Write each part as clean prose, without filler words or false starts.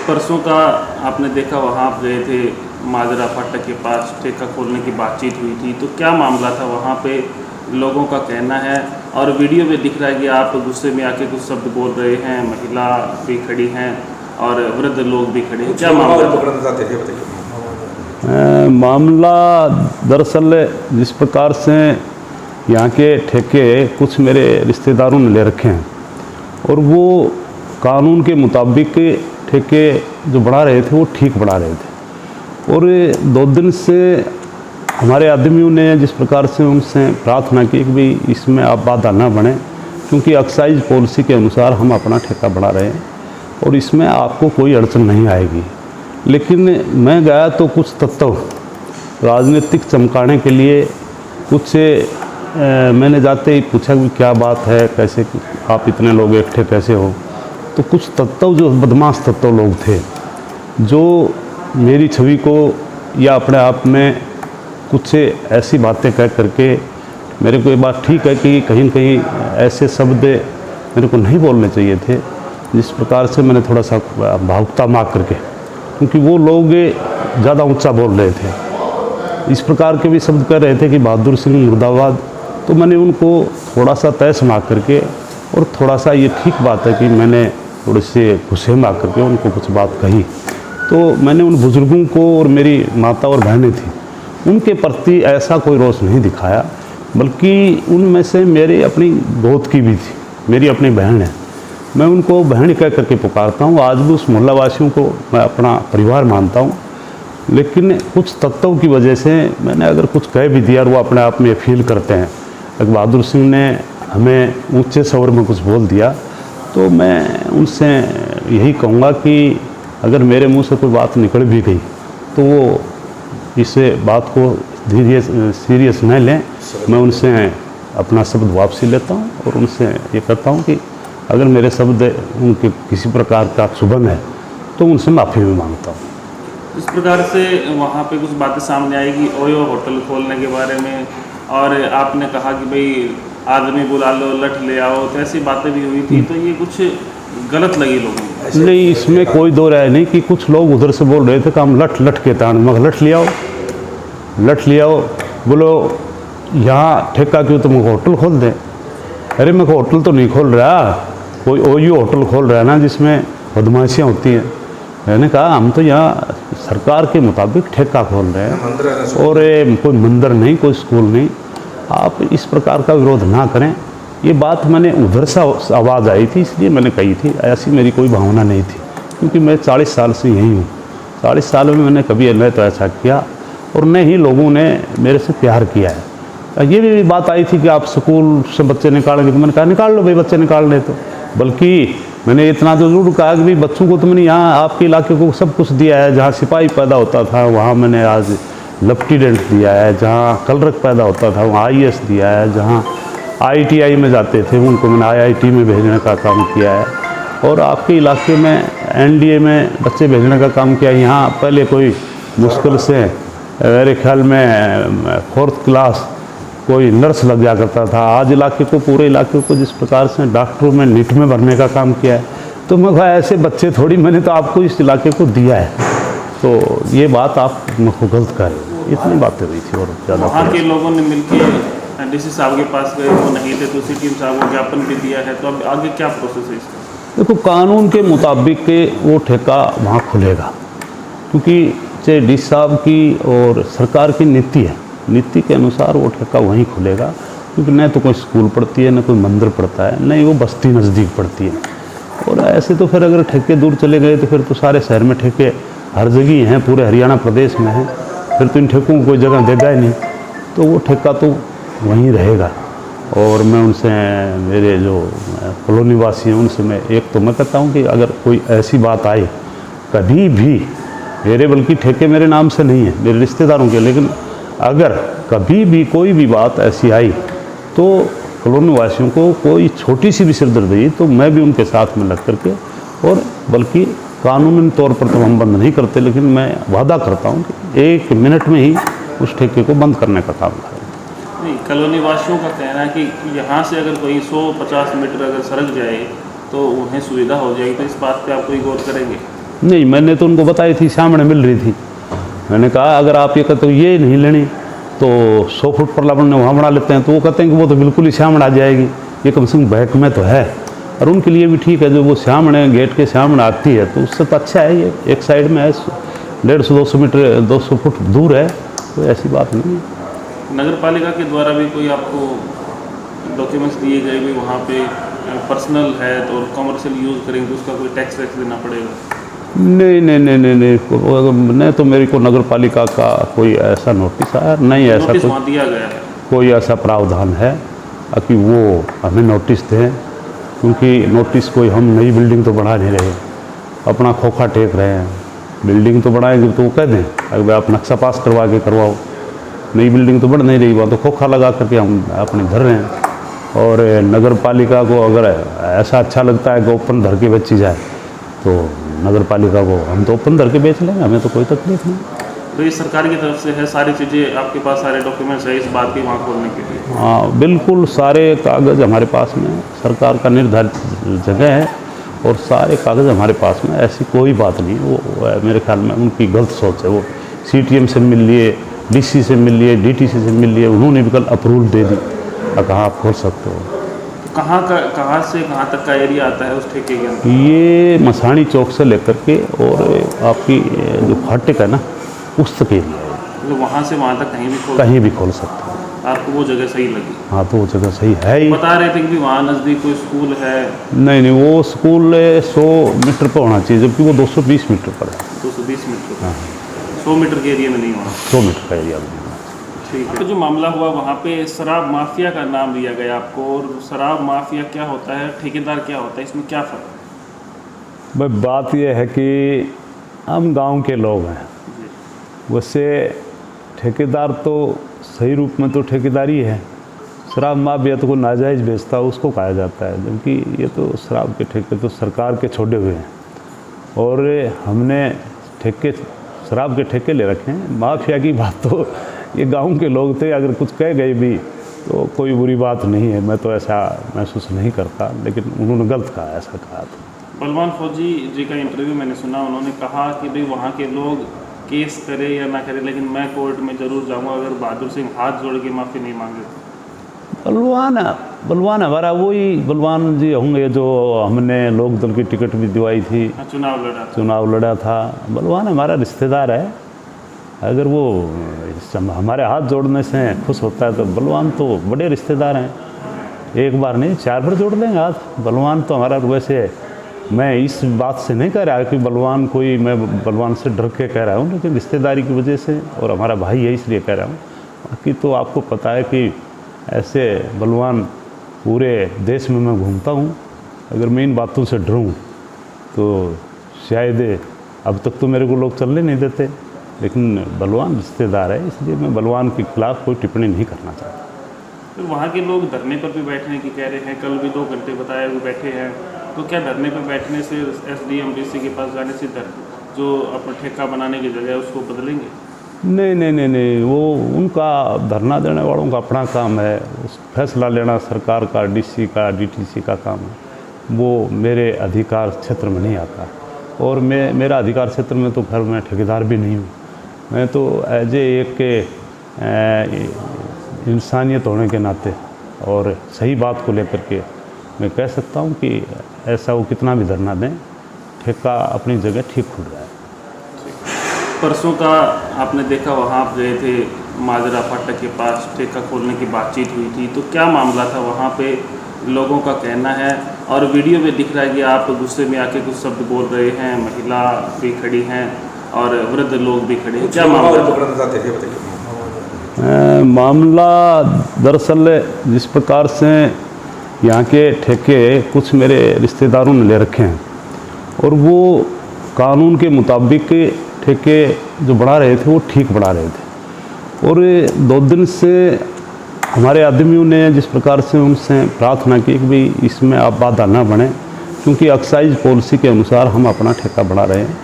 परसों का आपने देखा, वहाँ आप गए थे माजरा फाटक के पास, ठेका खोलने की बातचीत हुई थी, तो क्या मामला था वहाँ पे? लोगों का कहना है और वीडियो में दिख रहा है कि आप गुस्से में आके कुछ शब्द बोल रहे हैं, महिला भी खड़ी हैं और वृद्ध लोग भी खड़े हैं, क्या मामला था? मामला दरअसल जिस प्रकार से यहाँ के ठेके कुछ मेरे रिश्तेदारों ने ले रखे हैं और वो कानून के मुताबिक ठेके जो बढ़ा रहे थे वो ठीक बढ़ा रहे थे, और 2 दिन से हमारे आदमियों ने जिस प्रकार से उनसे प्रार्थना की कि भाई इसमें आप बाधा ना बने, क्योंकि एक्साइज पॉलिसी के अनुसार हम अपना ठेका बढ़ा रहे हैं और इसमें आपको कोई अड़चन नहीं आएगी। लेकिन मैं गया तो कुछ तत्व राजनीतिक चमकाने के लिए कुछ मैंने जाते ही पूछा कि क्या बात है, कैसे आप इतने लोग इकट्ठे कैसे हो? तो कुछ तत्व जो बदमाश तत्व लोग थे जो मेरी छवि को या अपने आप में कुछ ऐसी बातें कह करके, मेरे को ये बात ठीक है कि कहीं न कहीं ऐसे शब्द मेरे को नहीं बोलने चाहिए थे, जिस प्रकार से मैंने थोड़ा सा भावुकता मार करके, क्योंकि वो लोग ज़्यादा ऊंचा बोल रहे थे, इस प्रकार के भी शब्द कह रहे थे कि बहादुर सिंह मुर्दाबाद। तो मैंने उनको थोड़ा सा तय समा करके, और थोड़ा सा ये ठीक बात है कि मैंने थोड़े से गुस्से में आकर के उनको कुछ बात कही। तो मैंने उन बुज़ुर्गों को, और मेरी माता और बहनें थी, उनके प्रति ऐसा कोई रोष नहीं दिखाया, बल्कि उनमें से मेरी अपनी गोद की भी थी, मेरी अपनी बहन है, मैं उनको बहन कह करके पुकारता हूँ। आज भी उस मोहल्ला वासियों को मैं अपना परिवार मानता हूँ, लेकिन कुछ तत्वों की वजह से मैंने अगर कुछ कह भी दिया और वो अपने आप में फील करते हैं कि बहादुर सिंह ने हमें ऊंचे स्वर में कुछ बोल दिया, तो मैं उनसे यही कहूँगा कि अगर मेरे मुंह से कोई बात निकल भी गई तो वो इस बात को धीरे सीरियस न लें। मैं उनसे अपना शब्द वापसी लेता हूँ और उनसे ये कहता हूँ कि अगर मेरे शब्द उनके किसी प्रकार का क्षुभन है तो उनसे माफ़ी भी मांगता हूँ। इस प्रकार से वहाँ पे कुछ बातें सामने आएगी ओयो होटल खोलने के बारे में, और आपने कहा कि भाई आदमी बुला लो, लठ ले आओ, तो ऐसी बातें भी हुई थी, तो ये कुछ गलत लगी लोगों को? नहीं, इसमें कोई दो राय नहीं कि कुछ लोग उधर से बोल रहे थे कि हम लठ के तान, मगर लठ ले आओ, लठ ले आओ, बोलो यहाँ ठेका क्यों, तुम होटल खोल दें। अरे मैं होटल तो नहीं खोल रहा, कोई ओयो होटल खोल रहा है ना जिसमें बदमाशियाँ होती हैं। मैंने कहा हम तो यहाँ सरकार के मुताबिक ठेका खोल रहे हैं और कोई मंदिर नहीं, कोई स्कूल नहीं, आप इस प्रकार का विरोध ना करें। ये बात मैंने उधर से आवाज़ आई थी इसलिए मैंने कही थी, ऐसी मेरी कोई भावना नहीं थी, क्योंकि मैं 40 साल से यहीं हूँ। 40 साल में मैंने कभी न तो ऐसा किया और न ही लोगों ने मेरे से प्यार किया है। ये भी बात आई थी कि आप स्कूल से बच्चे निकालेंगे, तो मैंने कहा निकाल लो भाई, बच्चे निकाल ले। तो बल्कि मैंने इतना तो जरूर कहा कि भाई बच्चों को तो मैंने यहाँ आपके इलाके को सब कुछ दिया है, जहाँ सिपाही पैदा होता था वहाँ मैंने आज लेफ्टिनेंट दिया है, जहाँ कलरक पैदा होता था वहाँ IAS दिया है, जहाँ ITI में जाते थे उनको मैंने IIT में भेजने का काम किया है, और आपके इलाके में NDA में बच्चे भेजने का काम किया है। यहाँ पहले कोई मुश्किल से मेरे ख्याल में 4th क्लास कोई नर्स लग जाया करता था, आज इलाके को, पूरे इलाके को जिस प्रकार से डॉक्टरों में नीट में भरने का काम किया है। तो मैं कहा ऐसे बच्चे थोड़ी, मैंने तो आपको इस इलाके को दिया है, तो ये बात आप मुझको गलत कर रहे हो। इतनी बातें हुई थी और ज़्यादा। वहाँ के लोगों ने मिलकर DC साहब के पास गए, वो नहीं थे, तो CTM साहब को ज्ञापन भी दिया है, तो अब आगे क्या प्रोसेस है इसका? देखो, कानून के मुताबिक वो ठेका वहाँ खुलेगा, क्योंकि चाहे DC साहब की और सरकार की नीति है, नीति के अनुसार वो ठेका वहीं खुलेगा, क्योंकि न तो कोई स्कूल पड़ती है, न कोई मंदिर पड़ता है, न ही वो बस्ती नज़दीक पड़ती है। और ऐसे तो फिर अगर ठेके दूर चले गए तो फिर तो सारे शहर में ठेके हर जगह हैं, पूरे हरियाणा प्रदेश में हैं, फिर तो इन ठेकों को कोई जगह देगा ही नहीं, तो वो ठेका तो वहीं रहेगा। और मैं उनसे, मेरे जो कॉलोनी वासी हैं उनसे मैं एक तो मैं कहता हूँ कि अगर कोई ऐसी बात आए कभी भी, मेरे बल्कि ठेके मेरे नाम से नहीं है, मेरे रिश्तेदारों के, लेकिन अगर कभी भी कोई भी बात ऐसी आई तो कॉलोनी वासियों को कोई छोटी सी भी सिरदर्दी, तो मैं भी उनके साथ में लग करके, और बल्कि कानूनी तौर पर तो हम बंद नहीं करते, लेकिन मैं वादा करता हूँ कि 1 मिनट में ही उस ठेके को बंद करने का काम करें। नहीं, कॉलोनी वासियों का कहना है कि यहाँ से अगर कोई 150 मीटर अगर सड़क जाए तो उन्हें सुविधा हो जाएगी, तो इस बात पे आप कोई गौर करेंगे? नहीं, मैंने तो उनको बताई थी, सामने मिल रही थी। मैंने कहा अगर आप ये कहते हो ये नहीं लेनी तो 100 फुट पर लाभ वहाँ बना लेते हैं, तो वो कहते हैं कि वो तो बिल्कुल ही सामने आ जाएगी, ये कम से कम बैक में तो है। और उनके लिए भी ठीक है, जो वो सामने गेट के सामने आती है तो उससे तो अच्छा है, ये एक साइड में है, 150-200 मीटर 200 फुट दूर है, कोई ऐसी बात नहीं है। नगर पालिका के द्वारा भी कोई आपको डॉक्यूमेंट्स दिए गए भी वहाँ पे पर्सनल है तो और कमर्शियल यूज़ करेंगे तो उसका कोई टैक्स वैक्स देना पड़ेगा? नहीं नहीं नहीं नहीं नहीं तो मेरे को नगर पालिका का कोई ऐसा नोटिस आया नहीं, ऐसा नोटिस वहाँ दिया गया है? कोई ऐसा प्रावधान है कि वो हमें नोटिस दें, क्योंकि नोटिस कोई हम नई बिल्डिंग तो बना नहीं रहे, अपना खोखा टेक रहे हैं। बिल्डिंग तो बनाएंगे तो वो कह दें अगर आप नक्शा पास करवा के करवाओ, नई बिल्डिंग तो बन नहीं रही, वहाँ तो खोखा लगा करके हम अपने धर रहे हैं। और नगर पालिका को अगर ऐसा अच्छा लगता है कि ओपन धर के बेची जाए तो नगर पालिका को हम तो ओपन धर के बेच लेंगे, हमें तो कोई तकलीफ नहीं। तो ये सरकार की तरफ से है, सारी चीज़ें आपके पास, सारे डॉक्यूमेंट्स है इस बात की वहाँ खोलने के लिए? हाँ बिल्कुल, सारे कागज़ हमारे पास में, सरकार का निर्धारित जगह है और सारे कागज़ हमारे पास में, ऐसी कोई बात नहीं। वो मेरे ख्याल में उनकी गलत सोच है। वो CTM से मिल लिए, DC से मिल लिए, DTC से मिल लिए, उन्होंने भी कल अप्रूवल दे दी, कहाँ आप खोल सकते हो। कहाँ से कहाँ तक का एरिया आता है उस ठेके के अंदर? ये मसानी चौक से लेकर के और आपकी जो फाटक है ना उस तक एरिया है, मतलब वहाँ से वहाँ तक कहीं भी खोल सकते हो। आपको वो जगह सही लगी? हाँ तो वो जगह सही है ही। बता रहे थे कि वहाँ नज़दीक कोई स्कूल है? नहीं नहीं, वो स्कूल 100 मीटर पर होना चाहिए, जबकि वो 220 मीटर पर है। 220 मीटर? हाँ, 100 मीटर के एरिया में नहीं होना? 100 मीटर का एरिया में। ठीक है। तो जो मामला हुआ वहाँ पे शराब माफिया का नाम लिया गया आपको, और शराब माफिया क्या होता है, ठेकेदार क्या होता है, इसमें क्या फ़र्क है? भाई बात यह है कि हम गांव के लोग हैं, वैसे ठेकेदार तो सही रूप में तो ठेकेदारी है, शराब माफिया तो कोई नाजायज़ बेचता है उसको कहा जाता है, जबकि ये तो शराब के ठेके तो सरकार के छोड़े हुए हैं और हमने शराब के ठेके ले रखे हैं। माफिया की बात तो ये गांव के लोग थे, अगर कुछ कह गए भी तो कोई बुरी बात नहीं है, मैं तो ऐसा महसूस नहीं करता, लेकिन उन्होंने गलत कहा, ऐसा कहा था। बलवान फौजी जी का इंटरव्यू मैंने सुना, उन्होंने कहा कि भाई वहाँ के लोग केस करे या ना करे लेकिन मैं कोर्ट में ज़रूर जाऊँगा अगर बहादुर सिंह हाथ जोड़ के माफ़ी नहीं मांगे। बलवान हमारा वही बलवान जी होंगे जो हमने लोक दल की टिकट भी दिवाई थी, चुनाव लड़ा था। बलवान हमारा रिश्तेदार है, अगर वो हमारे हाथ जोड़ने से खुश होता है तो बलवान तो बड़े रिश्तेदार हैं, एक बार नहीं 4 बार जोड़ देंगे हाथ। बलवान तो हमारा, वैसे मैं इस बात से नहीं कह रहा कि बलवान कोई, मैं बलवान से डर के कह रहा हूँ, लेकिन रिश्तेदारी की वजह से और हमारा भाई है इसलिए कह रहा हूँ। बाकी तो आपको पता है कि ऐसे बलवान पूरे देश में मैं घूमता हूँ, अगर मैं इन बातों से डरूँ तो शायद अब तक तो मेरे को लोग चलने नहीं देते, लेकिन बलवान रिश्तेदार है इसलिए मैं बलवान के खिलाफ कोई टिप्पणी नहीं करना चाहता। तो वहाँ के लोग धरने पर भी बैठने की कह रहे हैं, कल भी 2 घंटे बताया भी बैठे हैं, तो क्या धरने पर बैठने से SDM DC के पास जाने से जो अपना ठेका बनाने की जगह है उसको बदलेंगे? नहीं नहीं नहीं नहीं, वो उनका धरना देने वालों का अपना काम है, उस फैसला लेना सरकार का, DC का, DTC का काम है, वो मेरे अधिकार क्षेत्र में नहीं आता। और मेरा अधिकार क्षेत्र में तो घर में ठेकेदार भी नहीं हूँ, मैं तो एज एक इंसानियत होने के नाते और सही बात को लेकर के मैं कह सकता हूँ कि ऐसा वो कितना भी धरना दें, ठेका अपनी जगह ठीक खुल रहा है। परसों का आपने देखा, वहाँ आप गए थे माजरा फाटक के पास, ठेका खोलने की बातचीत हुई थी, तो क्या मामला था वहाँ पे? लोगों का कहना है और वीडियो में दिख रहा है कि आप गुस्से में आके कुछ शब्द बोल रहे हैं, महिला भी खड़ी हैं और वृद्ध लोग भी खड़े हैं, क्या मामला? मामला दरअसल जिस प्रकार से यहाँ के ठेके कुछ मेरे रिश्तेदारों ने ले रखे हैं और वो कानून के मुताबिक ठेके जो बढ़ा रहे थे वो ठीक बढ़ा रहे थे, और 2 दिन से हमारे आदमियों ने जिस प्रकार से उनसे प्रार्थना की कि भाई इसमें आप बाधा ना बने, क्योंकि एक्साइज पॉलिसी के अनुसार हम अपना ठेका बढ़ा रहे हैं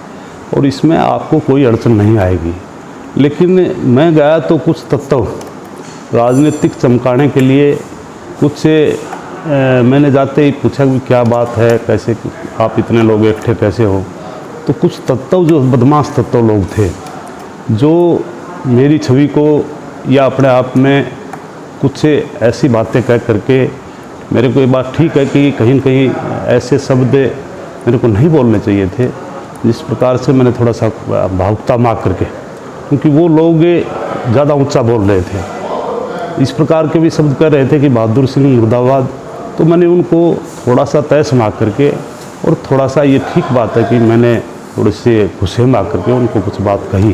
और इसमें आपको कोई अड़चन नहीं आएगी। लेकिन मैं गया तो कुछ तत्व राजनीतिक चमकाने के लिए कुछ मैंने जाते ही पूछा कि क्या बात है, कैसे आप इतने लोग इकट्ठे कैसे हो, तो कुछ तत्व जो बदमाश तत्व लोग थे जो मेरी छवि को या अपने आप में कुछ ऐसी बातें कह करके मेरे को ये बात ठीक है कि कहीं न कहीं ऐसे शब्द मेरे को नहीं बोलने चाहिए थे, जिस प्रकार से मैंने थोड़ा सा भावुकता मार करके, क्योंकि वो लोग ज़्यादा ऊंचा बोल रहे थे, इस प्रकार के भी शब्द कह रहे थे कि बहादुर सिंह मुर्दाबाद। तो मैंने उनको थोड़ा सा तहस मार करके और थोड़ा सा ये ठीक बात है कि मैंने थोड़े से गुस्से में आकर के उनको कुछ बात कही।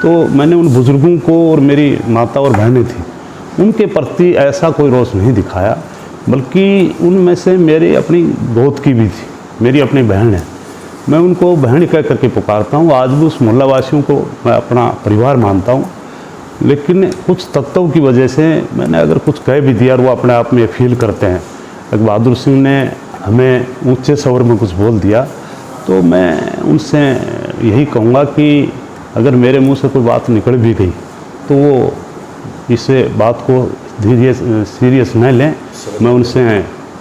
तो मैंने उन बुज़ुर्गों को, और मेरी माता और बहनें थी, उनके प्रति ऐसा कोई रोष नहीं दिखाया, बल्कि उनमें से मेरे अपनी गोद की भी थी, मेरी अपनी बहन है, मैं उनको बहन कह करके पुकारता हूँ। आज भी उस मोहल्ला वासियों को मैं अपना परिवार मानता हूँ, लेकिन कुछ तत्वों की वजह से मैंने अगर कुछ कह भी दिया और वो अपने आप में फील करते हैं कि बहादुर सिंह ने हमें ऊंचे स्वर में कुछ बोल दिया, तो मैं उनसे यही कहूँगा कि अगर मेरे मुंह से कोई बात निकल भी गई तो वो इस बात को धीरे सीरियस न लें। मैं उनसे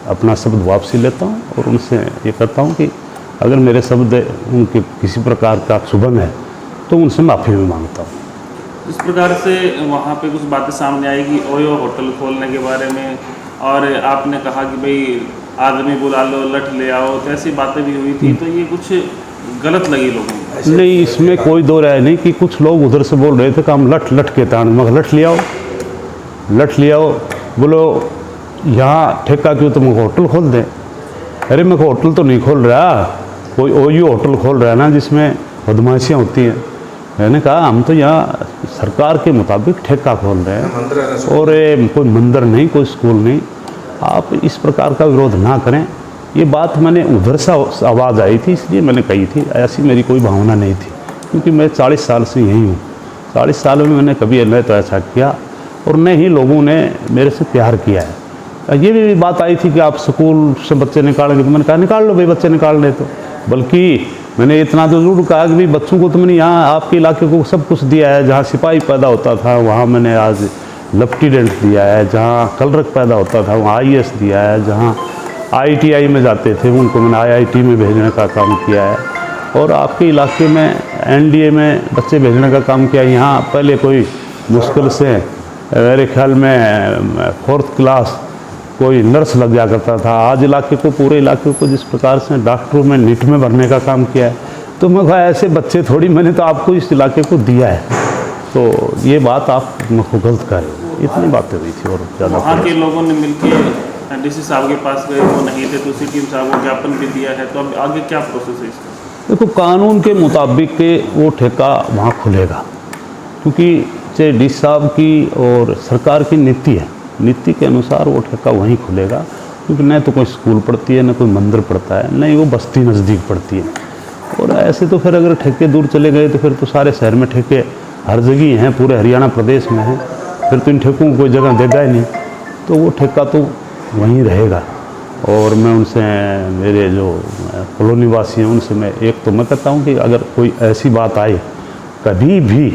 अपना शब्द वापसी लेता हूँ और उनसे ये कहता हूँ कि अगर मेरे शब्द उनके किसी प्रकार का क्षुभन है तो उनसे माफ़ी भी मांगता हूँ। इस प्रकार से वहाँ पे कुछ बातें सामने आएगी ओयो होटल खोलने के बारे में, और आपने कहा कि भाई आदमी बुला लो, लठ ले आओ, तो ऐसी बातें भी हुई थी, तो ये कुछ गलत लगी लोगों को? नहीं, इसमें कोई दो राय नहीं कि कुछ लोग उधर से बोल रहे थे कि हम लठ लठ के तान, मगर लठ ले आओ, लठ ले आओ, बोलो यहाँ ठेका क्यों, तुम होटल खोल दें। अरे मैं होटल तो नहीं खोल रहा, कोई ओयो होटल खोल रहा है ना जिसमें बदमाशियाँ होती हैं। मैंने कहा हम तो यहाँ सरकार के मुताबिक ठेका खोल रहे हैं और कोई मंदिर नहीं, कोई स्कूल नहीं, आप इस प्रकार का विरोध ना करें। ये बात मैंने उधर से आवाज़ आई थी इसलिए मैंने कही थी, ऐसी मेरी कोई भावना नहीं थी, क्योंकि मैं 40 साल से यही हूँ। 40 साल में मैंने कभी न तो ऐसा किया और न ही लोगों ने मेरे से प्यार किया है। ये भी बात आई थी कि आप स्कूल से बच्चे निकालेंगे, तो मैंने कहा निकाल लो भाई, बच्चे निकाल ले। तो बल्कि मैंने इतना तो जरूर कहा कि भाई बच्चों को तो मैंने यहाँ आपके इलाके को सब कुछ दिया है, जहाँ सिपाही पैदा होता था वहाँ मैंने आज लेफ्टिनेंट दिया है, जहाँ कलरक पैदा होता था वहाँ IAS दिया है, जहाँ ITI में जाते थे उनको मैंने IIT में भेजने का काम किया है, और आपके इलाके में NDA में बच्चे भेजने का काम किया। यहाँ पहले कोई मुश्किल से मेरे ख्याल में 4th क्लास कोई नर्स लग जा करता था, आज इलाके को, पूरे इलाके को जिस प्रकार से डॉक्टरों में नीट में भरने का काम किया है। तो मैं कहा ऐसे बच्चे थोड़ी, मैंने तो आपको इस इलाके को दिया है, तो ये बात आप मुझको गलत कर रहे हो। इतनी बातें हुई थी और ज़्यादा। वहाँ के लोगों ने मिलकर DC साहब के पास गए, वो नहीं थे, तो सिटी साहब को ज्ञापन भी दिया है, तो अब आगे क्या प्रोसेस है इसका? देखो, कानून के मुताबिक वो ठेका वहाँ खुलेगा, क्योंकि चाहे DC साहब की और सरकार की नीति है, नीति के अनुसार वो ठेका वहीं खुलेगा, क्योंकि न तो कोई स्कूल पड़ती है, न कोई मंदिर पड़ता है, न ही वो बस्ती नज़दीक पड़ती है। और ऐसे तो फिर अगर ठेके दूर चले गए तो फिर तो सारे शहर में ठेके हर जगह हैं, पूरे हरियाणा प्रदेश में हैं, फिर तो इन ठेकों को कोई जगह देगा ही नहीं, तो वो ठेका तो वहीं रहेगा। और मैं उनसे, मेरे जो कॉलोनी वासी हैं, उनसे मैं मैं कहता हूँ कि अगर कोई ऐसी बात आए कभी भी,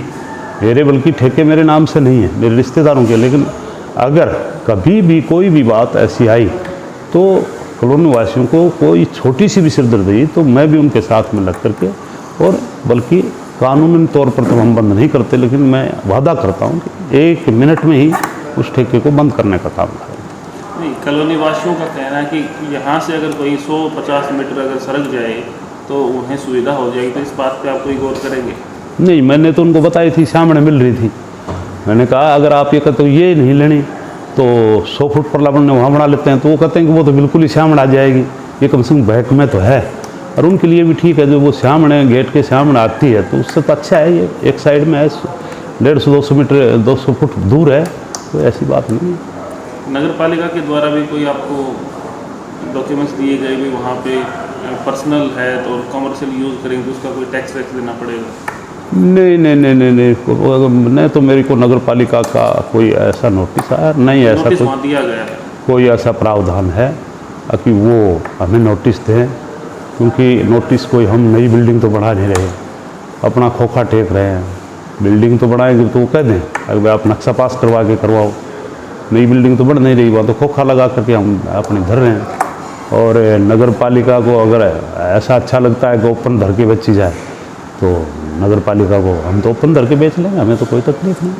मेरे बल्कि ठेके मेरे नाम से नहीं है, मेरे रिश्तेदारों के, लेकिन अगर कभी भी कोई भी बात ऐसी आई तो कॉलोनी वासियों को कोई छोटी सी भी सिरदर्दी, तो मैं भी उनके साथ में लग करके, और बल्कि कानूनी तौर पर तो हम बंद नहीं करते, लेकिन मैं वादा करता हूँ कि 1 मिनट में ही उस ठेके को बंद करने का काम करें। नहीं, कॉलोनी वासियों का कहना है कि यहाँ से अगर कोई 150 मीटर अगर सड़क जाए तो उन्हें सुविधा हो जाएगी, तो इस बात पे आप कोई गौर करेंगे? नहीं, मैंने तो उनको बताई थी, सामने मिल रही थी। मैंने कहा अगर आप ये कहते हो ये नहीं लेनी तो 100 फुट पर लाभ वहाँ बना लेते हैं, तो वो कहते हैं कि वो तो बिल्कुल ही सामने आ जाएगी, ये कम से कम बैक में तो है, और उनके लिए भी ठीक है, जो वो सामने गेट के सामने आती है तो उससे तो अच्छा है, ये एक साइड में है, 150-200 मीटर 200 फुट दूर है, तो ऐसी बात नहीं है। नगर पालिका के द्वारा भी कोई आपको डॉक्यूमेंट्स दिए गए भी वहाँ पे पर्सनल है तो कमर्शियल यूज़ करेंगे तो उसका कोई टैक्स वैक्स देना पड़ेगा? नहीं नहीं नहीं नहीं नहीं, नहीं तो मेरे को नगर पालिका का कोई ऐसा नोटिस आया नहीं, ऐसा नोटिस वहाँ दिया गया है, कोई ऐसा प्रावधान है कि वो हमें नोटिस दें, क्योंकि नोटिस कोई, हम नई बिल्डिंग तो बढ़ा नहीं रहे, अपना खोखा टेक रहे हैं। बिल्डिंग तो बढ़ाएंगे तो वो कह दें अगर आप नक्शा पास करवा के करवाओ, नई बिल्डिंग तो बढ़ नहीं रही, वहाँ तो खोखा लगा करके हम अपने धर रहे हैं। और नगर पालिका को अगर ऐसा अच्छा लगता है कि ओपन धर के बेची जाए तो नगर पालिका को हम तो ओपन धर के बेच लेंगे, हमें तो कोई तकलीफ नहीं।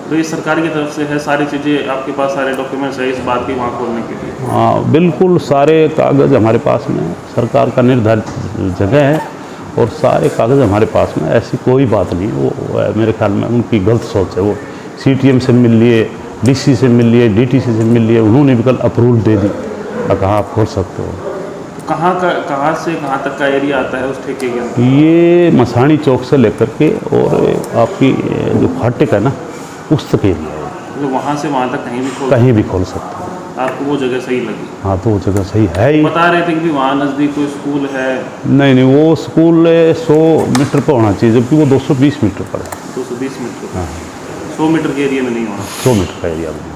तो ये सरकार की तरफ से है, सारी चीज़ें आपके पास, सारे डॉक्यूमेंट्स है इस बात की वहाँ खोलने के लिए? हाँ बिल्कुल, सारे कागज़ हमारे पास में है, सरकार का निर्धारित जगह है और सारे कागज़ हमारे पास में, ऐसी कोई बात नहीं। वो मेरे ख्याल में उनकी गलत सोच है। वो CTM से मिल लिए, DC से मिल लिए, DTC से मिल लिए, उन्होंने भी कल अप्रूवल दे दी, कहाँ आप खोल सकते हो। कहाँ से कहाँ तक का एरिया आता है उस ठेके के अंदर? ये मसाणी चौक से लेकर के और आपकी जो फाटक है ना, उस तक एरिया है। तो वहाँ से वहाँ तक कहीं भी खोल सकते हो। आपको वो जगह सही लगी? हाँ, तो वो जगह सही है ही। बता रहे थे कि वहाँ नज़दीक कोई स्कूल है? नहीं, वो स्कूल 100 मीटर पर होना चाहिए, जबकि वो 220 मीटर पर है। 220 मीटर? हाँ, 100 मीटर के एरिया में नहीं होना? 100 मीटर का एरिया में।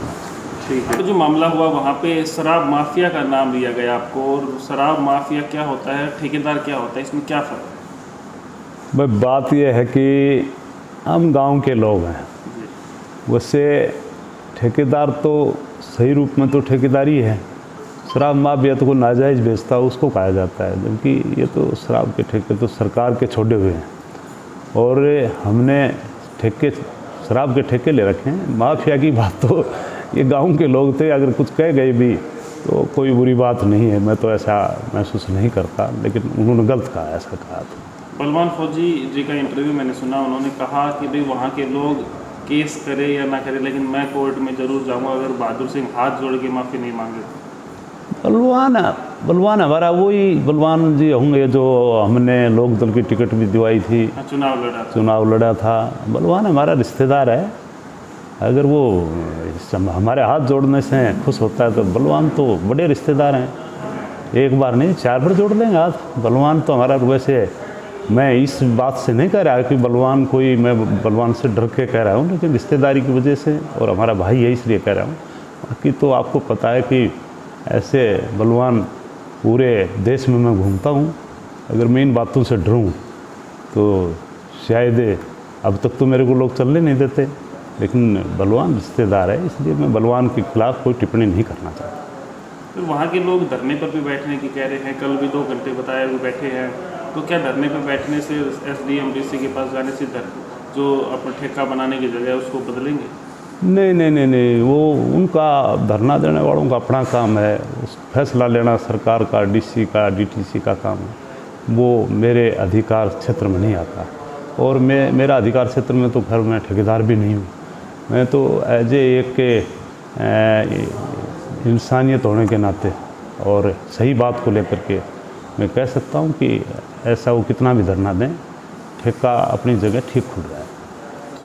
ठीक है। तो जो मामला हुआ वहाँ पे शराब माफिया का नाम लिया गया आपको, और शराब माफिया क्या होता है, ठेकेदार क्या होता है, इसमें क्या फ़र्क है? भाई बात यह है कि हम गांव के लोग हैं, वैसे ठेकेदार तो सही रूप में तो ठेकेदारी है, शराब माफिया तो कोई नाजायज़ बेचता है उसको कहा जाता है, जबकि ये तो शराब के ठेके तो सरकार के छोड़े हुए हैं और हमने शराब के ठेके ले रखे हैं। माफिया की बात तो ये गांव के लोग थे, अगर कुछ कह गए भी तो कोई बुरी बात नहीं है, मैं तो ऐसा महसूस नहीं करता, लेकिन उन्होंने गलत कहा, ऐसा कहा था। बलवान फौजी जी का इंटरव्यू मैंने सुना, उन्होंने कहा कि भाई वहाँ के लोग केस करे या ना करे, लेकिन मैं कोर्ट में ज़रूर जाऊँगा अगर बहादुर सिंह हाथ जोड़ के माफ़ी नहीं मांगे। बलवान हमारा वही बलवान जी होंगे जो हमने लोक दल की टिकट भी दिवाई थी, चुनाव लड़ा था। बलवान हमारा रिश्तेदार है, अगर वो हमारे हाथ जोड़ने से खुश होता है तो बलवान तो बड़े रिश्तेदार हैं, एक बार नहीं 4 बार जोड़ देंगे हाथ। बलवान तो हमारा, वैसे मैं इस बात से नहीं कह रहा कि बलवान कोई, मैं बलवान से डर के कह रहा हूँ, लेकिन रिश्तेदारी की वजह से और हमारा भाई है इसलिए कह रहा हूँ। बाकी तो आपको पता है कि ऐसे बलवान पूरे देश में मैं घूमता हूँ, अगर मैं इन बातों से डरूँ तो शायद अब तक तो मेरे को लोग चलने नहीं देते, लेकिन बलवान रिश्तेदार है इसलिए मैं बलवान के खिलाफ़ कोई टिप्पणी नहीं करना चाहता। फिर वहाँ के लोग धरने पर भी बैठने की कह रहे हैं, कल भी 2 घंटे बताया वो बैठे हैं, तो क्या धरने पर बैठने से SDM DC के पास जाने से जो अपना ठेका बनाने की जगह है उसको बदलेंगे? नहीं, वो उनका धरना देने वालों का अपना काम है, उस फैसला लेना सरकार का, DC का, DTC का काम है, वो मेरे अधिकार क्षेत्र में नहीं आता। और मेरा अधिकार क्षेत्र में तो खैर मैं ठेकेदार भी नहीं हूँ, मैं तो एज एक इंसानियत होने के नाते और सही बात को लेकर के मैं कह सकता हूँ कि ऐसा वो कितना भी धरना दें, ठेका अपनी जगह ठीक खुल रहा है।